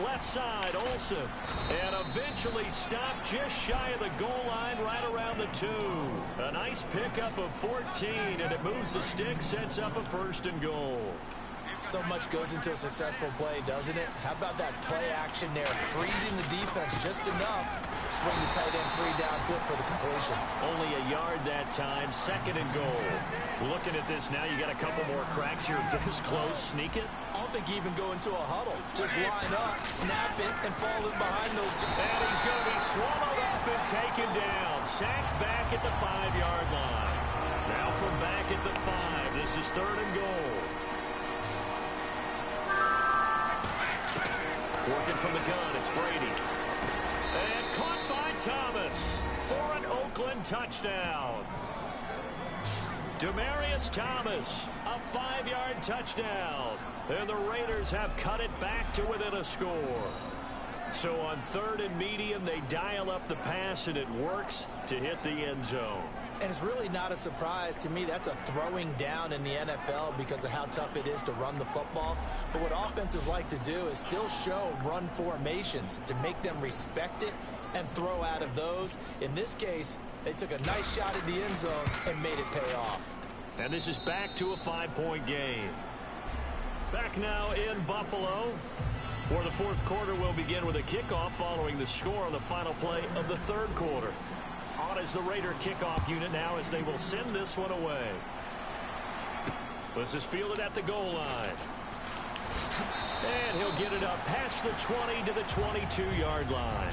left side, Olsen. And eventually stopped just shy of the goal line right around the 2. A nice pickup of 14, and it moves the stick, sets up a 1st and goal. So much goes into a successful play, doesn't it? How about that play action there? Freezing the defense just enough. Swing the tight end free downfield for the completion. Only a yard that time, 2nd and goal. Looking at this now, you got a couple more cracks here. This close, sneak it. I don't think you even go into a huddle. Just line up, snap it, and fall in behind those guys. And he's going to be swallowed up and taken down. Sacked back at the 5-yard line. Now from back at the 5. This is 3rd and goal. Working from the gun, it's Brady. And caught by Thomas for an Oakland touchdown. Demaryius Thomas, a 5-yard touchdown. And the Raiders have cut it back to within a score. So on 3rd and medium, they dial up the pass, and it works to hit the end zone. And it's really not a surprise to me. That's a throwing down in the NFL because of how tough it is to run the football. But what offenses like to do is still show run formations to make them respect it and throw out of those. In this case, they took a nice shot at the end zone and made it pay off. And this is back to a 5-point game. Back now in Buffalo, where the 4th quarter will begin with a kickoff following the score on the final play of the 3rd quarter. On is the Raider kickoff unit now as they will send this one away. This is fielded at the goal line. And he'll get it up past the 20 to the 22-yard line.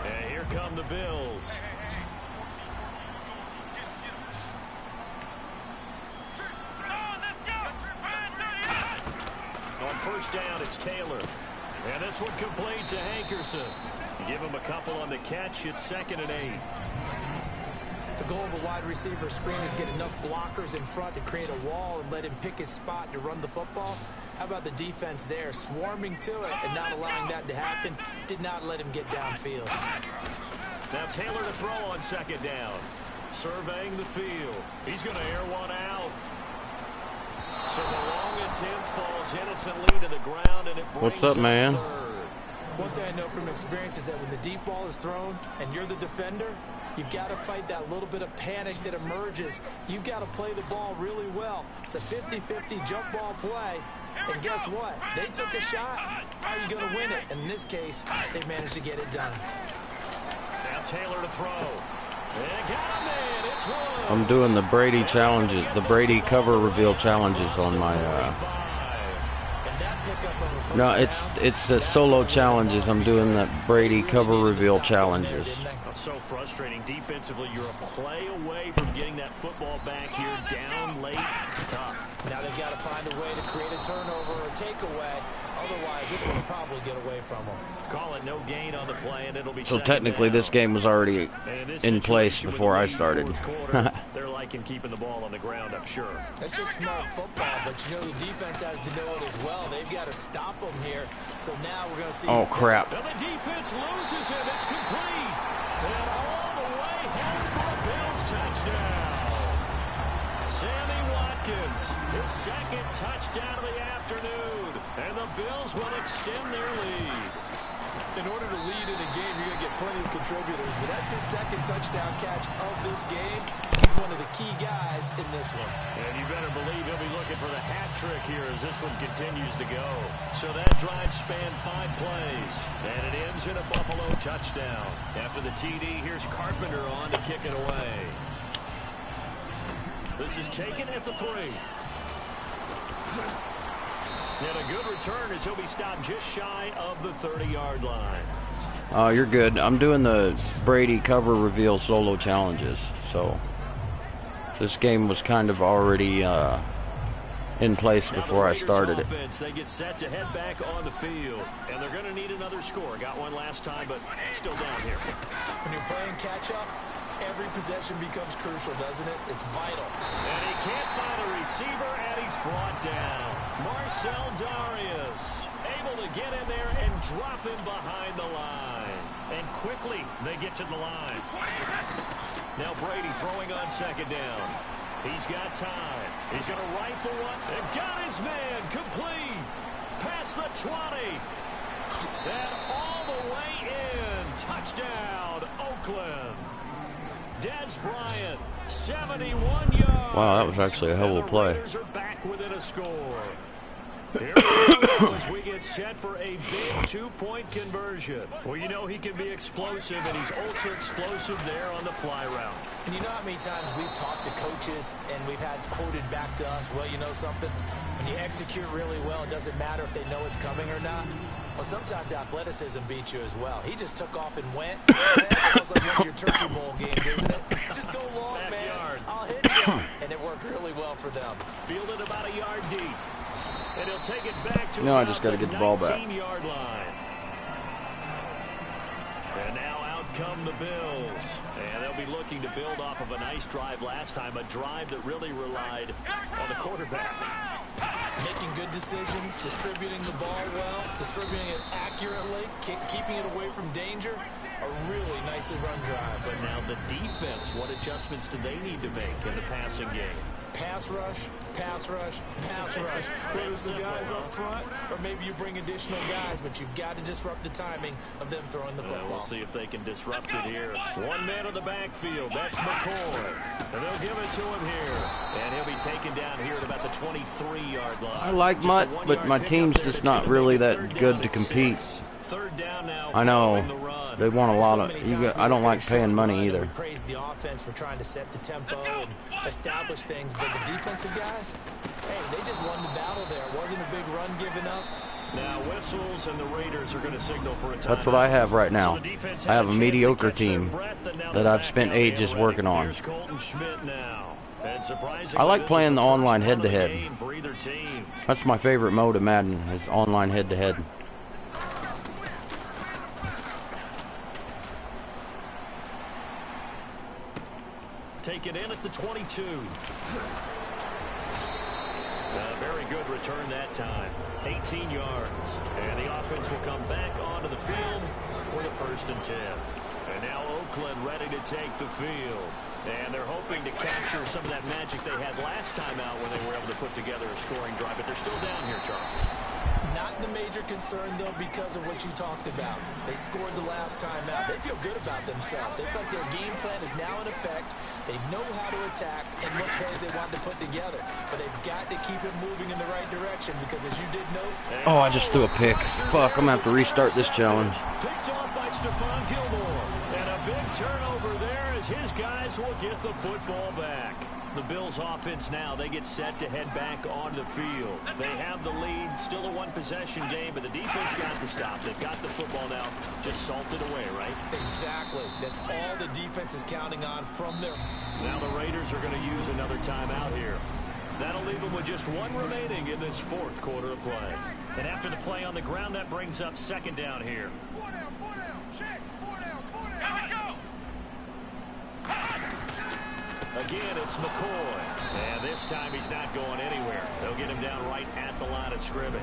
And here come the Bills. On 1st down, it's Taylor. And this one complete to Hankerson. Give him a couple on the catch. It's 2nd and 8. The goal of a wide receiver screen is get enough blockers in front to create a wall and let him pick his spot to run the football. How about the defense there, swarming to it and not allowing that to happen? Did not let him get downfield. Now Taylor to throw on 2nd down. Surveying the field. He's going to air one out. So the long attempt falls innocently to the ground, and it brings What's up, man? 3rd. One thing I know from experience is that when the deep ball is thrown and you're the defender, you've got to fight that little bit of panic that emerges. You've got to play the ball really well. It's a 50-50 jump ball play. And guess what? They took a shot. How are you going to win it? And in this case, they managed to get it done. Now Taylor to throw. And got him in. It's one. I'm doing the Brady challenges, the Brady cover reveal challenges on my. No, it's the solo challenges. I'm doing the Brady cover reveal challenges. So frustrating defensively. You're a play away from getting that football back here, down late. Tough. Now they've got to find a way to create a turnover or takeaway. Otherwise, this one will probably get away from them. Call it no gain on the play, and it'll be so technically this game was already in place before I started. They're liking keeping the ball on the ground, I'm sure. It's just smart football, but you know the defense has to know it as well. They've got to stop them here. So now we're going to see. Oh, crap. Now the defense loses him. It's complete. And all the way home for a Bills touchdown. Sammy Watkins, his 2nd touchdown of the afternoon. And the Bills will extend their lead. In order to lead in a game, you're going to get plenty of contributors, but that's his 2nd touchdown catch of this game. He's one of the key guys in this one. And you better believe he'll be looking for the hat trick here as this one continues to go. So that drive spanned 5 plays, and it ends in a Buffalo touchdown. After the TD, here's Carpenter on to kick it away. This is taken at the 3. And a good return as he'll be stopped just shy of the 30-yard line. Oh, you're good. I'm doing the Brady cover reveal solo challenges. So this game was kind of already in place before I started it. They get set to head back on the field, and they're going to need another score. Got one last time, but still down here. When you're playing catch-up, every possession becomes crucial, doesn't it? It's vital. And he can't find a receiver, and he's brought down. Marcel Darius able to get in there and drop him behind the line. And quickly, they get to the line. Now Brady throwing on 2nd down. He's got time. He's going to rifle one. And got his man complete. Past the 20. And all the way in. Touchdown, Oakland. Des Bryant, 71 yards. Wow, that was actually a hell of a play. The Raiders are back within a score. Here we go as we get set for a big two-point conversion. Well, you know he can be explosive, and he's ultra-explosive there on the fly route. And you know how many times we've talked to coaches and we've had quoted back to us, well, you know something? When you execute really well, it doesn't matter if they know it's coming or not. Well, sometimes athleticism beats you as well. He just took off and went. That's almost like one of your Turkey Bowl games, isn't it? Just go long, Backyard. man. I'll hit you. And it worked really well for them. Fielded about a yard deep. And he'll take it back to No, I just got to get the ball back. 19-yard line. And now out come the Bills. And they'll be looking to build off of a nice drive last time, a drive that really relied on the quarterback. Making good decisions, distributing the ball well, distributing it accurately, keeping it away from danger. A really nicely run drive. But now the defense, what adjustments do they need to make in the passing game? Pass rush, pass rush, pass rush. Whether it's the guys up front or maybe you bring additional guys, but you've got to disrupt the timing of them throwing the football. We'll see if they can disrupt it here. One man in the backfield, that's McCoy. And they'll give it to him here. And he'll be taken down here at about the 23-yard line. I like Mutt, but my team's just not really that good to compete. Third down now. I know. They want a lot of... I don't like paying money either. We praise the offense for trying to set the tempo and establish things, but the defensive guys, hey, they just won the battle there. It wasn't a big run given up. Now whistles and the Raiders are going to signal for a timeout. That's what I have right now. I have a mediocre team that I've spent ages working on. I like playing the online head-to-head. That's my favorite mode of Madden, is online head-to-head. Take it in at the 22. Very good return that time. 18 yards. And the offense will come back onto the field for the 1st and 10. And now Oakland ready to take the field. And they're hoping to capture some of that magic they had last time out when they were able to put together a scoring drive. But they're still down here, Charles. Not the major concern, though, because of what you talked about. They scored the last time out. They feel good about themselves. They feel like their game plan is now in effect. They know how to attack and what plays they want to put together. But they've got to keep it moving in the right direction because, as you did note... Oh, I just threw a pick. Fuck, I'm going to have to restart this challenge. Picked off by Stephon Gilmore. And a big turnover there as his guys will get the football back. The Bills offense now, they get set to head back onto the field. They have the lead, still a one-possession game, but the defense got the stop. They've got the football now, just salted away, right? Exactly. That's all the defense is counting on from their... Now the Raiders are going to use another timeout here. That'll leave them with just one remaining in this 4th quarter of play. And after the play on the ground, that brings up 2nd down here. 4 down, check, 4 down, Here we go. Again, it's McCoy. And this time he's not going anywhere. They'll get him down right at the line of scrimmage.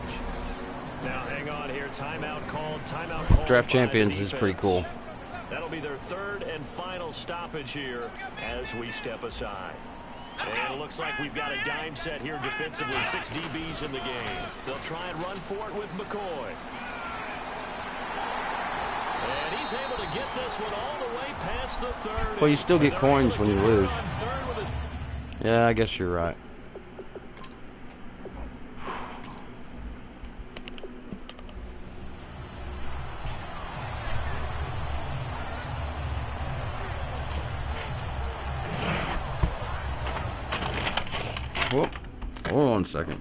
Now, hang on here. Timeout called. Draft Champions is pretty cool. That'll be their 3rd and final stoppage here as we step aside. And it looks like we've got a dime set here defensively. 6 DBs in the game. They'll try and run for it with McCoy. And he's able to get this one all the way past the 30. Well, you still get coins when you lose. Yeah, I guess you're right. Whoop. Hold on a second.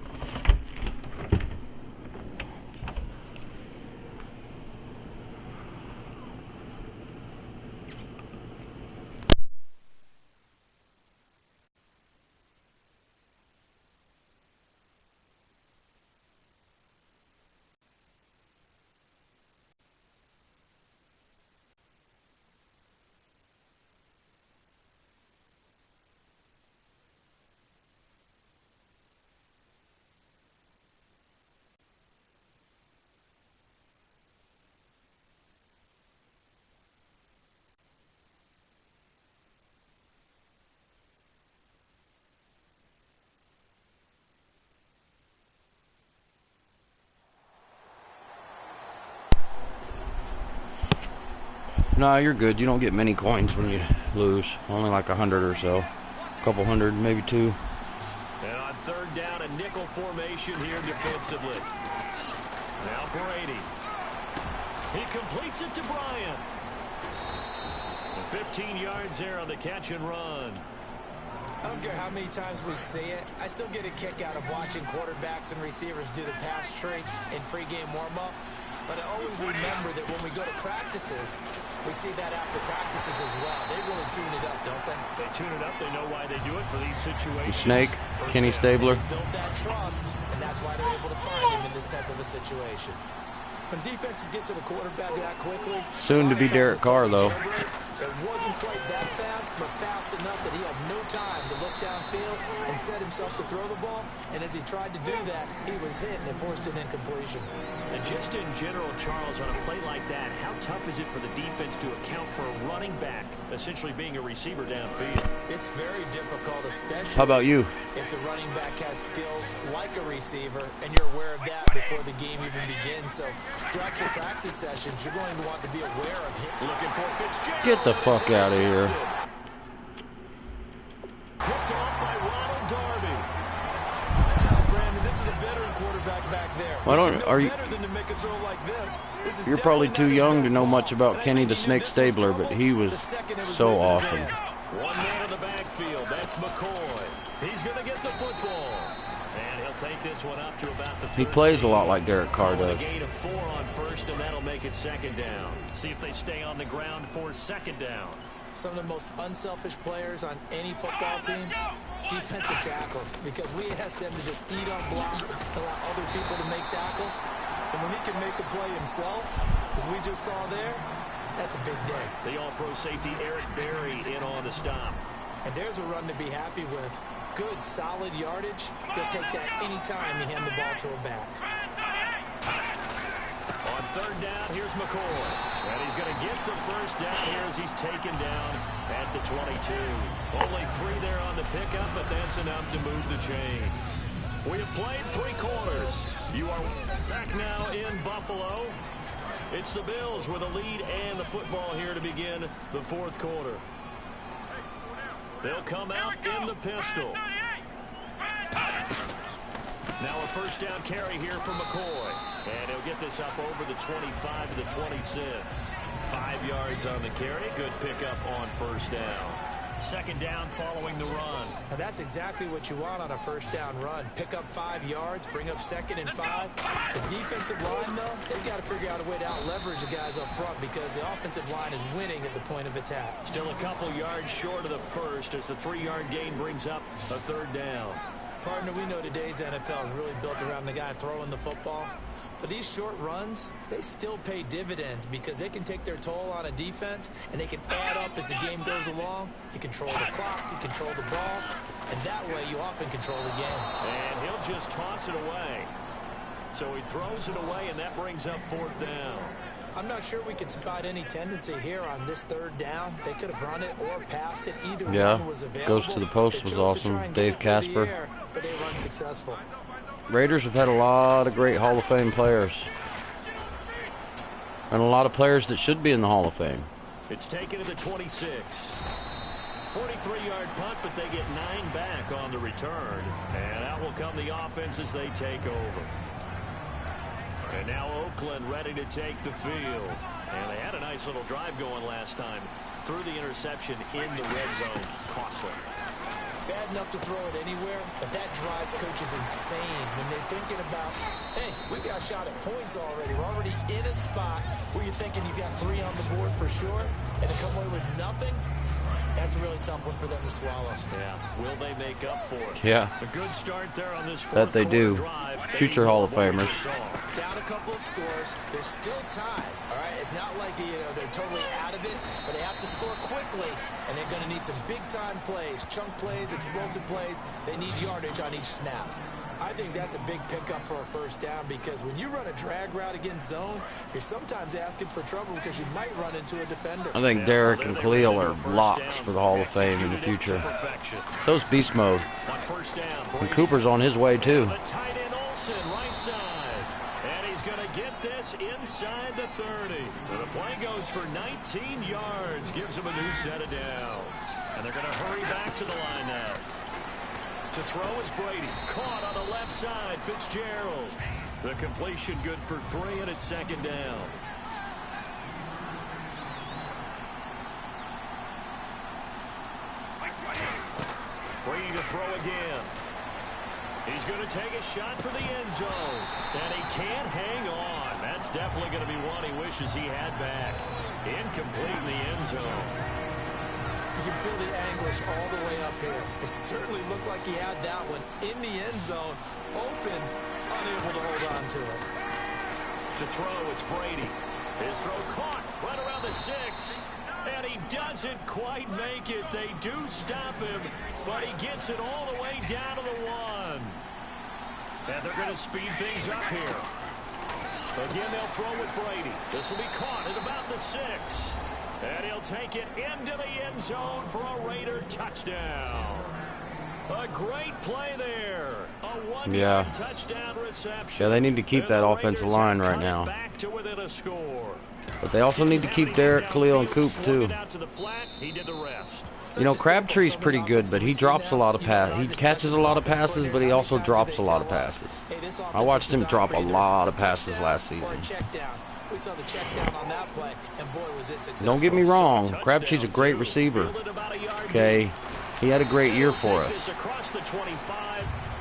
Nah, you're good. You don't get many coins when you lose. Only like 100 or so. A couple hundred, maybe 2. And on third down, a nickel formation here defensively. Now Brady. He completes it to Bryant. 15 yards there on the catch and run. I don't care how many times we see it. I still get a kick out of watching quarterbacks and receivers do the pass tree in pregame warm-up. But I always remember that when we go to practices, we see that after practices as well. They really tune it up, don't they? They tune it up. They know why they do it for these situations. Snake, Kenny Stabler. They build that trust, and that's why they're able to find him in this type of a situation. When defenses get to the quarterback that quickly, soon to be Derek Carr, though. It wasn't quite that fast, but fast enough that he had no time to look downfield and set himself to throw the ball. And as he tried to do that, he was hit and it forced an incompletion. And just in general, Charles, on a play like that, how tough is it for the defense to account for a running back essentially being a receiver downfield? It's very difficult, especially How about you? if the running back has skills like a receiver and you're aware of that before the game even begins. So throughout your practice sessions, you're going to want to be aware of him. Looking for Fitzgerald. Get the fuck out of here. Picked off by Ronald Darby. Brandon, this is a veteran quarterback back there. Why don't are you? Better than to make a throw like this. This is You're probably definitely too not his young to best know ball, much about but I Kenny think the he knew Snake this was Stabler, but trouble he the was second it was so leaving his awesome. hand. One man in the backfield. That's McCoy. He's going to get the football. And he'll take this one up to about the 13. He plays a lot like Derek Carr does. A gain of 4 on first, and that'll make it second down. See if they stay on the ground for second down. Some of the most unselfish players on any football team, defensive tackles, because we ask them to just eat on blocks, allow other people to make tackles. And when he can make a play himself, as we just saw there, that's a big day. The all-pro safety Eric Berry in on the stop. And there's a run to be happy with. Good, solid yardage. He'll take that anytime you hand the ball to a back. On third down, here's McCoy. And he's going to get the first down here as he's taken down at the 22. Only 3 there on the pickup, but that's enough to move the chains. We have played 3 quarters. You are back now in Buffalo. It's the Bills with a lead and the football here to begin the 4th quarter. They'll come out in the pistol. Now a first down carry here from McCoy. And he'll get this up over the 25 to the 26. 5 yards on the carry. Good pickup on first down. Second down following the run. Now that's exactly what you want on a first down run. Pick up 5 yards, bring up 2nd and 5. The defensive line, though, they've got to figure out a way to out-leverage the guys up front because the offensive line is winning at the point of attack. Still a couple yards short of the first as the 3-yard gain brings up a third down. Partner, we know today's NFL is really built around the guy throwing the football. But these short runs, they still pay dividends because they can take their toll on a defense and they can add up as the game goes along. You control the clock, you control the ball, and that way you often control the game. And he'll just toss it away. So he throws it away, and that brings up 4th down. I'm not sure we can spot any tendency here on this 3rd down. They could have run it or passed it. Either one was available. Goes to the post was awesome. Dave Casper. But they run successful. Raiders have had a lot of great Hall of Fame players. And a lot of players that should be in the Hall of Fame. It's taken to the 26. 43-yard punt, but they get 9 back on the return. And out will come the offense as they take over. And now Oakland ready to take the field. And they had a nice little drive going last time. Threw the interception in the red zone. Costly. Bad enough to throw it anywhere, but that drives coaches insane when they're thinking about, hey, we got a shot at points already. We're already in a spot where you're thinking you got 3 on the board for sure, and to come away with nothing, that's a really tough one for them to swallow. Yeah. Will they make up for it? Yeah. A good start there on this 4th That they do. drive. Future Hall of Famers. Down a couple of scores. There's still time. All right. It's not like they're totally out of it, but they have to score quickly, and they're going to need some big-time plays, chunk plays, explosive plays. They need yardage on each snap. I think that's a big pickup for a first down because when you run a drag route against zone, you're sometimes asking for trouble because you might run into a defender. I think Derek and Khalil are locks for the Hall of Fame in the future. So's Beast Mode. And Cooper's on his way too. The tight end Olsen, right side. And he's he's going to get this inside the 30. And the play goes for 19 yards. Gives him a new set of downs. And they're going to hurry back to the line now. To throw is Brady. Caught on the left side. Fitzgerald. The completion good for 3, and it's second down. Brady to throw again. He's going to take a shot for the end zone. And he can't hang on. That's definitely going to be one he wishes he had back. Incomplete in the end zone. You can feel the anguish all the way up here. It certainly looked like he had that one in the end zone, open, unable to hold on to it. To throw, it's Brady. His throw caught right around the 6. And he doesn't quite make it. They do stop him, but he gets it all the way down to the 1. And they're going to speed things up here. Again, they'll throw with Brady. This will be caught at about the 6. And he'll take it into the end zone for a Raider touchdown. A great play there. A 1-yard touchdown reception. Yeah, they need to keep that offensive line right now. Back to within a score. But they also need to keep Derek, Khalil, and Coop, too. You know, Crabtree's pretty good, but he drops a lot of passes. He catches a lot of passes, but he also drops a lot of passes. I watched him drop a lot of passes last season. Don't get me wrong, Crabtree's a great receiver. Okay, he had a great year for us.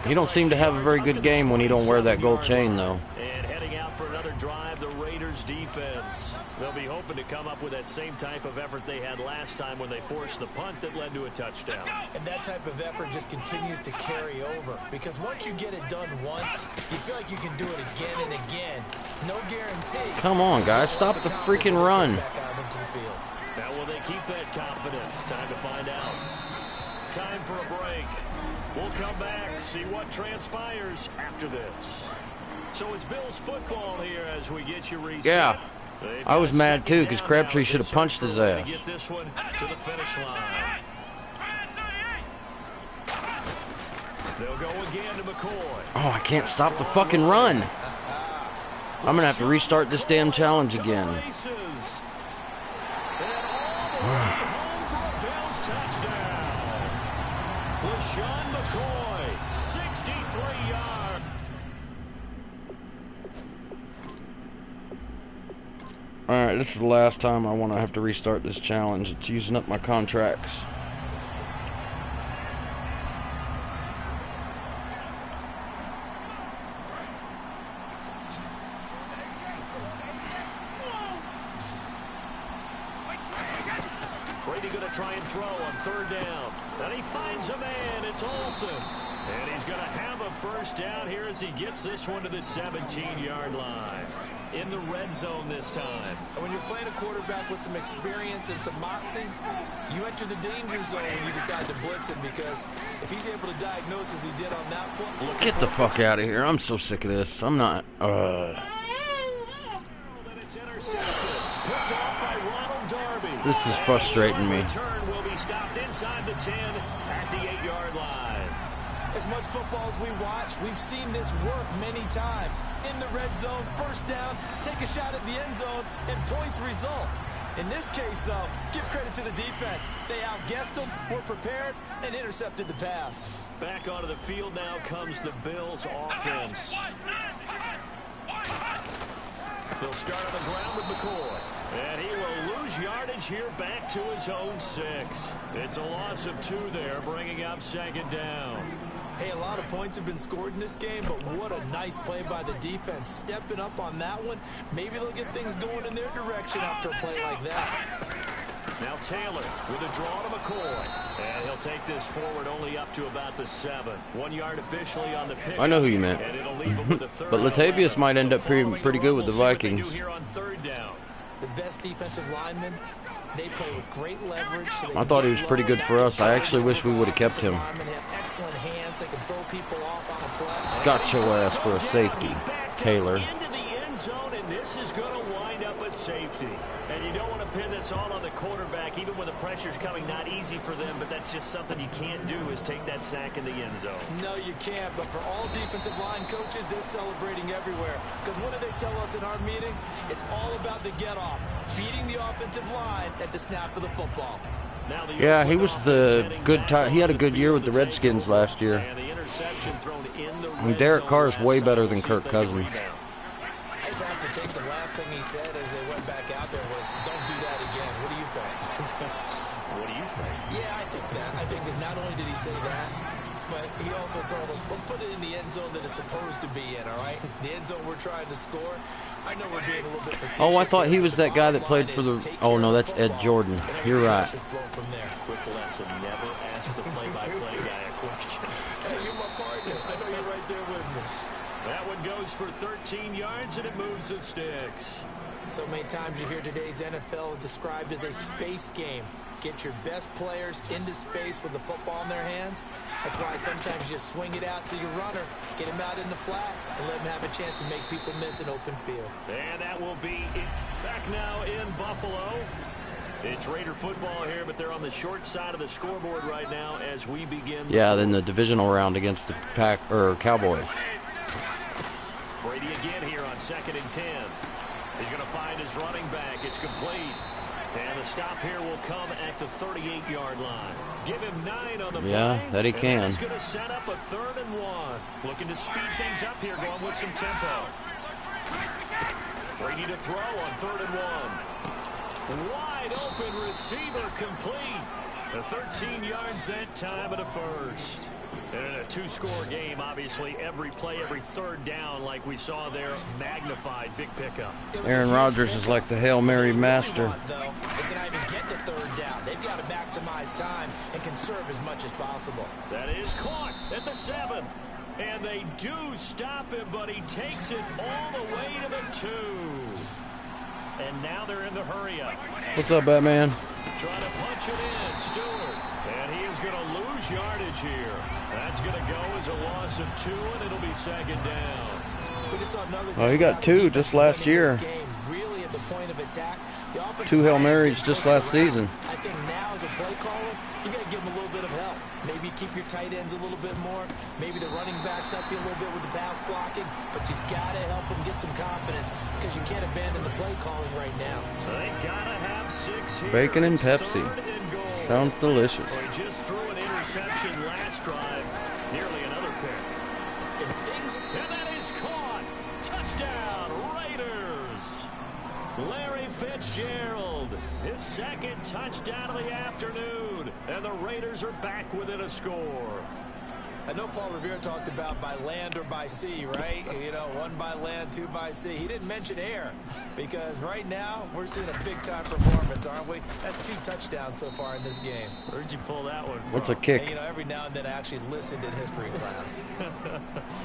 He don't seem to have a very good game when he don't wear that gold chain, though. And heading out for another drive, the Raiders defense. They'll be hoping to come up with that same type of effort they had last time when they forced the punt that led to a touchdown. And that type of effort just continues to carry over. Because once you get it done once, you feel like you can do it again and again. It's no guarantee. Come on, guys. Stop the freaking run. Now, will they keep that confidence? Time to find out. Time for a break. We'll come back, see what transpires after this. So it's Bills football here as we get you reset. Yeah. I was mad too because Crabtree should have punched his ass. Get this one to the finish line. They'll go again to McCoy. Oh, I can't stop the fucking run. I'm gonna have to restart this damn challenge again. McCoy, 63 yards. Alright, this is the last time I want to have to restart this challenge. It's using up my contracts. Brady going to try and throw on 3rd down. And he finds a man. It's Olsen. And he's going to have a first down here as he gets this one to the 17-yard line. In the red zone this time. And when you're playing a quarterback with some experience and some moxie, you enter the danger zone when you decide to blitz him, because if he's able to diagnose as he did on that play. Get the fuck out of here. I'm so sick of this. I'm not. This is frustrating me. Return will be stopped inside the 10 at the 8-yard line. As much football as we watch, we've seen this work many times. In the red zone, first down, take a shot at the end zone, and points result. In this case, though, give credit to the defense. They outguessed them, were prepared, and intercepted the pass. Back onto the field now comes the Bills offense. They'll start on the ground with McCoy. And he will lose yardage here back to his own 6. It's a loss of 2 there, bringing up 2nd down. Hey, a lot of points have been scored in this game, but what a nice play by the defense. Stepping up on that one. Maybe they'll get things going in their direction after a play like that. Now Taylor with a draw to McCoy. And he'll take this forward only up to about the 7. 1 yard officially on the pick. I know who you meant. But Latavius might end up pretty good with the Vikings. The best defensive lineman, they play with great leverage. So I thought he was pretty good for us. I actually wish we would have kept him. Excellent hands. They can throw people off on a play. Got your ass for a safety, Taylor. Into the end zone, and this is going to wind up a safety. And you don't want to pin this all on the quarterback, even when the pressure's coming. Not easy for them, but that's just something you can't do, is take that sack in the end zone. No, you can't, but for all defensive line coaches, they're celebrating everywhere. Because what do they tell us in our meetings? It's all about the get-off, beating the offensive line at the snap of the football. Yeah, he was the good time. He had a good year with the Redskins last year. And Derek Carr is way better than Kirk Cousins. I just have to think the last thing he said as they went back out there was, "Don't do that again." What do you think? What do you think? Yeah, I think that. I think that not only did he say that, but he also told us, let's put it in the end zone that it's supposed to be in, all right? The end zone we're trying to score. I know we're being a little bit facetious. Oh, I thought he was that guy that played for the... Oh, no, that's Ed Jordan. You're right. Quick lesson, never ask the play-by-play guy a question. Hey, you're my partner. I know you're right there with me. That one goes for 13 yards, and it moves the sticks. So many times you hear today's NFL described as a space game. Get your best players into space with the football in their hands. That's why sometimes you swing it out to your runner, get him out in the flat, and let him have a chance to make people miss an open field. And that will be it. Back now in Buffalo. It's Raider football here, but they're on the short side of the scoreboard right now as we begin. Yeah, then the divisional round against the Cowboys. Brady again here on 2nd and 10. He's going to find his running back. It's complete. And the stop here will come at the 38-yard line. Give him 9 on the play. Yeah, that he can. He's going to set up a 3rd and 1. Looking to speed things up here, going with some tempo. Brady to throw on 3rd and 1. Wide open receiver complete. The 13 yards that time and a first. And in a 2-score game, obviously, every play, every 3rd down, like we saw there, magnified, big pickup. Aaron Rodgers is like the Hail Mary master. It's not even getting to 3rd down. They've got to maximize time and conserve as much as possible. That is caught at the 7. And they do stop him, but he takes it all the way to the 2. And now they're in the hurry-up. What's up, Batman? Trying to punch it in, Stewart. And he is going to lose yardage here. That's going to go as a loss of 2, and it'll be 2nd down. Oh, he got 2 just last year. Really at the point of attack. 2 Hail Marys just last season. I think now as a play caller, you got to give him a little bit of help. Maybe keep your tight ends a little bit more. Maybe the running backs help you a little bit with the pass blocking. But you've got to help them get some confidence because you can't abandon the play calling right now. They got to have 6 here. Bacon and Pepsi. Sounds delicious. Well, he just threw an interception last drive. Nearly another pick. And that is caught. Touchdown, Raiders. Larry Fitzgerald, his 2nd touchdown of the afternoon. And the Raiders are back within a score. I know Paul Revere talked about by land or by sea, right? You know, 1 by land, 2 by sea. He didn't mention air because right now we're seeing a big-time performance, aren't we? That's 2 touchdowns so far in this game. Where'd you pull that one from? What's a kick? And, you know, every now and then I actually listened in history class.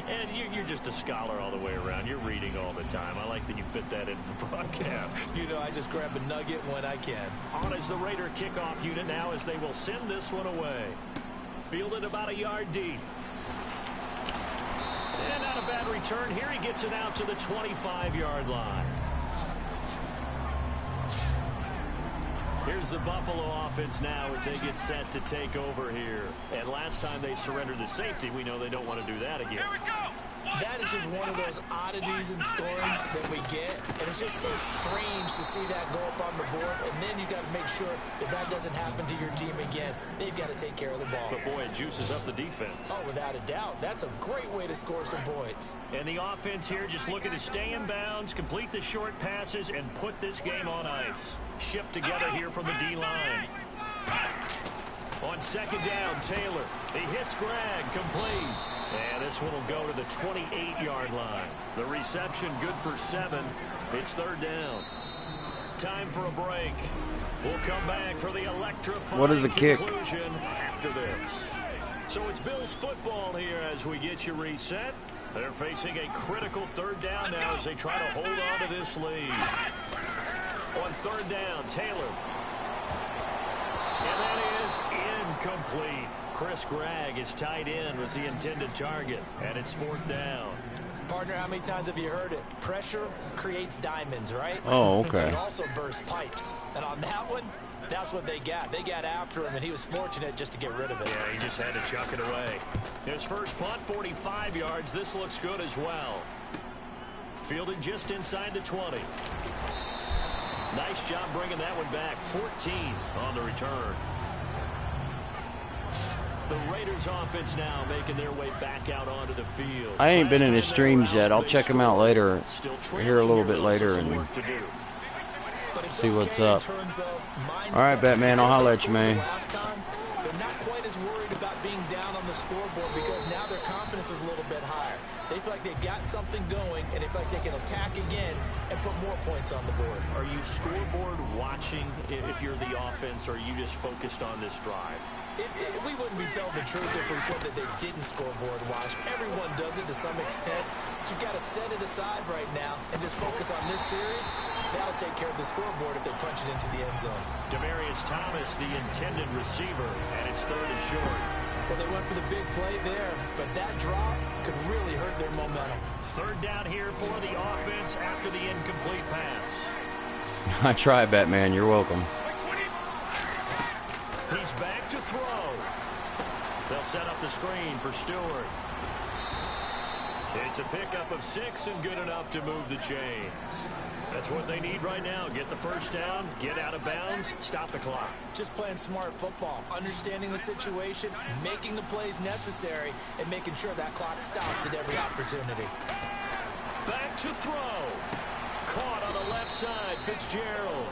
And you're just a scholar all the way around. You're reading all the time. I like that you fit that in the broadcast. You know, I just grab a nugget when I can. On as the Raider kickoff unit now as they will send this one away. Fielded about a yard deep. And not a bad return here. He gets it out to the 25-yard line. Here's the Buffalo offense now as they get set to take over here. And last time they surrendered the safety, we know they don't want to do that again. That is just one of those oddities in scoring that we get. And it's just so strange to see that go up on the board. And then you got to make sure that that doesn't happen to your team again. They've got to take care of the ball. But, boy, it juices up the defense. Oh, without a doubt. That's a great way to score some points. And the offense here just looking to stay in bounds, complete the short passes, and put this game on ice. Shift together here from the D-line. On 2nd down, Taylor. He hits Greg, complete. And this one will go to the 28-yard line. The reception good for 7. It's 3rd down. Time for a break. We'll come back for the electrifying What is a kick? conclusion after this. So it's Bills football here as we get you reset. They're facing a critical 3rd down now as they try to hold on to this lead. On 3rd down, Taylor. And that is incomplete. Chris Gregg is tied in, was the intended target, and it's 4th down. Partner, how many times have you heard it? Pressure creates diamonds, right? Oh, okay. It also bursts pipes. And on that one, that's what they got. They got after him, and he was fortunate just to get rid of it. Yeah, he just had to chuck it away. His first punt, 45 yards. This looks good as well. Fielded just inside the 20. Nice job bringing that one back. 14 on the return. The Raiders offense now making their way back out onto the field. I ain't been in his streams yet. I'll check him out later, here a little bit later, and see what's up. All right, Batman, I'll holler at you, man. They're not quite as worried about being down on the scoreboard because now their confidence is a little bit higher. They feel like they've got something going, and they feel like they can attack again and put more points on the board. Are you scoreboard watching if you're the offense, or are you just focused on this drive? We wouldn't be telling the truth if we said that they didn't scoreboard watch. Everyone does it to some extent. But you've got to set it aside right now and just focus on this series. That'll take care of the scoreboard if they punch it into the end zone. Demaryius Thomas, the intended receiver, and it's 3rd and short. Well, they went for the big play there, but that drop could really hurt their momentum. 3rd down here for the offense after the incomplete pass. I tried, Batman. You're welcome. He's back to throw. They'll set up the screen for Stewart. It's a pickup of 6 and good enough to move the chains. That's what they need right now. Get the first down, get out of bounds, stop the clock. Just playing smart football, understanding the situation, making the plays necessary, and making sure that clock stops at every opportunity. Back to throw. Caught on the left side, Fitzgerald.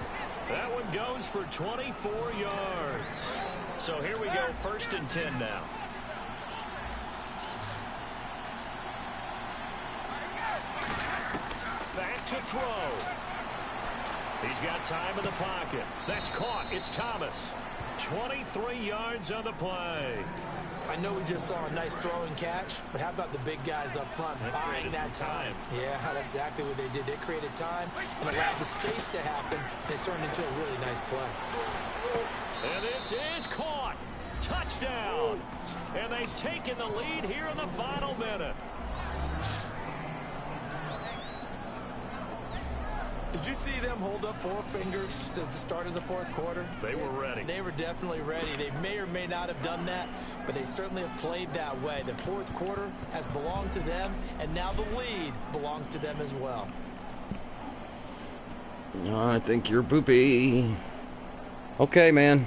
That one goes for 24 yards. So here we go, 1st and 10 now. Back to throw. He's got time in the pocket. That's caught. It's Thomas. 23 yards on the play. I know we just saw a nice throwing catch, but how about the big guys up front buying that time? Yeah, that's exactly what they did. They created time and allowed the space to happen. It turned into a really nice play. And this is caught. Touchdown. And they've taken the lead here in the final minute. Did you see them hold up 4 fingers to the start of the 4th quarter? They were ready. They were definitely ready. They may or may not have done that, but they certainly have played that way. The 4th quarter has belonged to them, and now the lead belongs to them as well. I think you're poopy. Okay, man.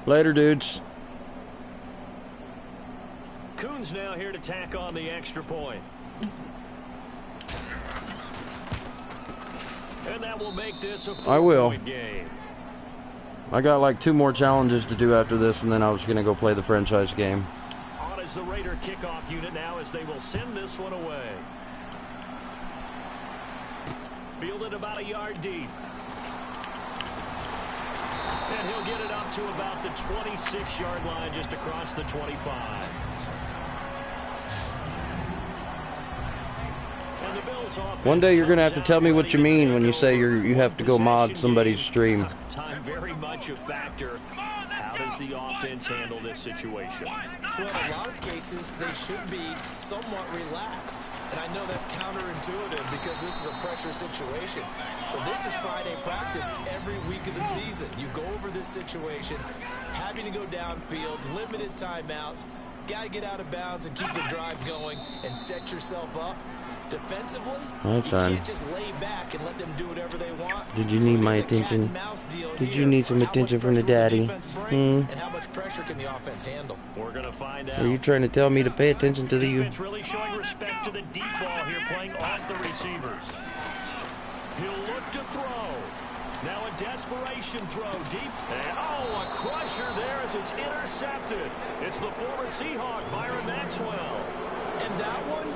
Later, dudes. Coons now here to tack on the extra point. And that will make this a 4-point game. I got like 2 more challenges to do after this, and then I was going to go play the franchise game. On is the Raider kickoff unit now as they will send this one away. Fielded about a yard deep. And he'll get it up to about the 26-yard line just across the 25. One day you're going to have to tell me what you mean when you say you have to go mod somebody's stream. Time very much a factor. How does the offense handle this situation? Well, in a lot of cases, they should be somewhat relaxed. And I know that's counterintuitive because this is a pressure situation. But this is Friday practice every week of the season. You go over this situation, having to go downfield, limited timeouts, got to get out of bounds and keep the drive going and set yourself up. Defensively, you can't just lay back and let them do whatever they want. Did you need my attention? Did you need some attention from the daddy? And how much pressure can the offense handle? We're going to find out. Are you trying to tell me to pay attention to the you? Defense really showing respect to the deep ball here, playing off the receivers. He'll look to throw. Now a desperation throw deep. And a crusher there as it's intercepted. It's the former Seahawk, Byron Maxwell. And that one?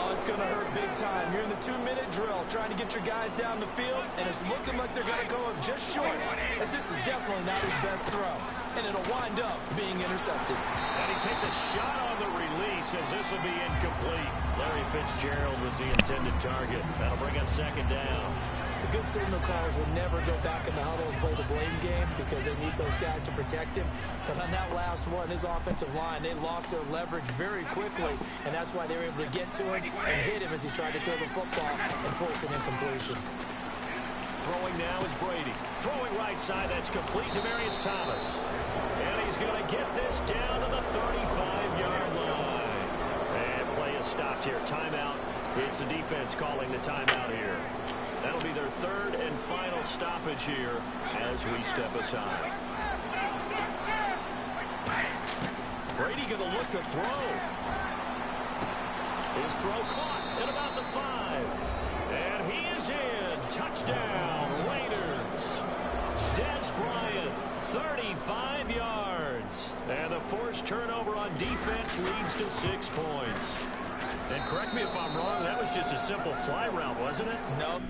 Oh, it's going to hurt big time. You're in the 2-minute drill trying to get your guys down the field, and it's looking like they're going to come up just short, as this is definitely not his best throw, and it'll wind up being intercepted. And he takes a shot on the release as this will be incomplete. Larry Fitzgerald was the intended target. That'll bring up 2nd down. The good signal callers would never go back in the huddle and play the blame game because they need those guys to protect him. But on that last one, his offensive line, they lost their leverage very quickly, and that's why they were able to get to him and hit him as he tried to throw the football and force an incompletion. Throwing now is Brady. Throwing right side, that's complete to Demarius Thomas. And he's going to get this down to the 35-yard line. And play is stopped here. Timeout. It's the defense calling the timeout here. That'll be their third and final stoppage here as we step aside. Brady going to look to throw. His throw caught at about the 5. And he is in. Touchdown, Raiders. Des Bryant, 35 yards. And the forced turnover on defense leads to 6 points. And correct me if I'm wrong, that was just a simple fly route, wasn't it? Nope.